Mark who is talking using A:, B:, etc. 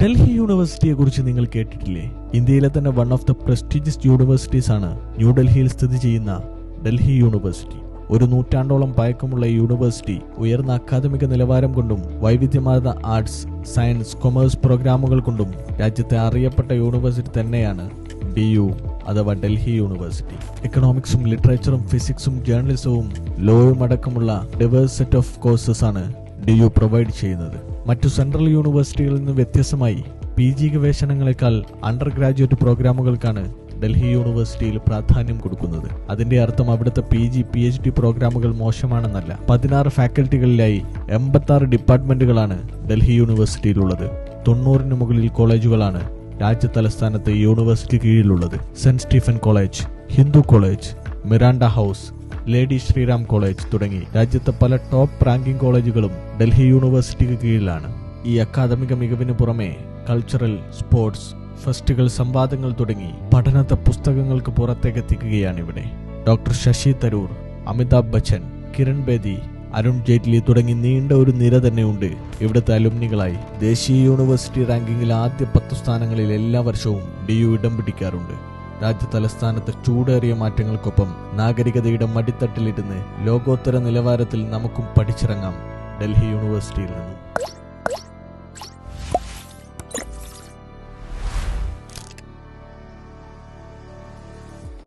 A: ഡൽഹി യൂണിവേഴ്സിറ്റിയെ കുറിച്ച് നിങ്ങൾ കേട്ടിട്ടില്ലേ? ഇന്ത്യയിലെ തന്നെ one of the prestigious universities ആണ് ന്യൂഡൽഹിയിൽ സ്ഥിതി ചെയ്യുന്ന ഡൽഹി യൂണിവേഴ്സിറ്റി. ഒരു നൂറ്റാണ്ടോളം പഴക്കമുള്ള യൂണിവേഴ്സിറ്റി ഉയർന്ന അക്കാദമിക നിലവാരം കൊണ്ടും വൈവിധ്യമാർന്ന ആർട്സ്, സയൻസ്, കൊമേഴ്സ് പ്രോഗ്രാമുകൾ കൊണ്ടും രാജ്യത്തെ അറിയപ്പെട്ട യൂണിവേഴ്സിറ്റി തന്നെയാണ് DU അഥവാ ഡൽഹി യൂണിവേഴ്സിറ്റി. എക്കണോമിക്സും ലിറ്ററേച്ചറും ഫിസിക്സും ജേർണലിസവും ലോയും അടക്കമുള്ള ഡിവേഴ്സ് സെറ്റ് ഓഫ് കോഴ്സസ് ആണ് DU പ്രൊവൈഡ് ചെയ്യുന്നത്. മറ്റു സെൻട്രൽ യൂണിവേഴ്സിറ്റികളിൽ നിന്ന് വ്യത്യസ്തമായി PG ഗവേഷണങ്ങളെക്കാൾ അണ്ടർ ഗ്രാജുവേറ്റ് പ്രോഗ്രാമുകൾക്കാണ് ഡൽഹി യൂണിവേഴ്സിറ്റിയിൽ പ്രാധാന്യം കൊടുക്കുന്നത്. അതിന്റെ അർത്ഥം അവിടുത്തെ PG, PhD പ്രോഗ്രാമുകൾ മോശമാണെന്നല്ല. 16 ഫാക്കൽറ്റികളിലായി 86 ഡിപ്പാർട്ട്മെന്റുകളാണ് ഡൽഹി യൂണിവേഴ്സിറ്റിയിലുള്ളത്. 90-ന് മുകളിൽ കോളേജുകളാണ് രാജ്യ തലസ്ഥാനത്ത് യൂണിവേഴ്സിറ്റി കീഴിലുള്ളത്. Saint Stephen college, Hindu college, Miranda house, lady Shriram college തുടങ്ങി രാജ്യത്തെ പല ടോപ്പ് റാങ്കിംഗ് കോളേജുകളും ഡൽഹി യൂണിവേഴ്സിറ്റിക്ക് കീഴിലാണ്. ഈ അക്കാദമിക മികവിന് പുറമെ കൾച്ചറൽ, സ്പോർട്സ്, ഫെസ്റ്റുകൾ, സംവാദങ്ങൾ തുടങ്ങി പഠനത്തെ പുസ്തകങ്ങൾക്ക് പുറത്തേക്ക് എത്തിക്കുകയാണ് ഇവിടെ. ഡോക്ടർ ശശി തരൂർ, അമിതാഭ് ബച്ചൻ, കിരൺ ബേദി, അരുൺ ജെയ്റ്റ്ലി തുടങ്ങി നീണ്ട ഒരു നിര തന്നെയുണ്ട് ഇവിടുത്തെ അലുമിനികളായി. ദേശീയ യൂണിവേഴ്സിറ്റി റാങ്കിങ്ങിൽ ആദ്യ 10 സ്ഥാനങ്ങളിൽ എല്ലാ വർഷവും DU ഇടം പിടിക്കാറുണ്ട്. രാജ്യ തലസ്ഥാനത്ത് ചൂടേറിയ മാറ്റങ്ങൾക്കൊപ്പം നാഗരികതയുടെ മടിത്തട്ടിലിരുന്ന് ലോകോത്തര നിലവാരത്തിൽ നമുക്കും പഠിച്ചിറങ്ങാം ഡൽഹി യൂണിവേഴ്സിറ്റിയിൽ നിന്നും.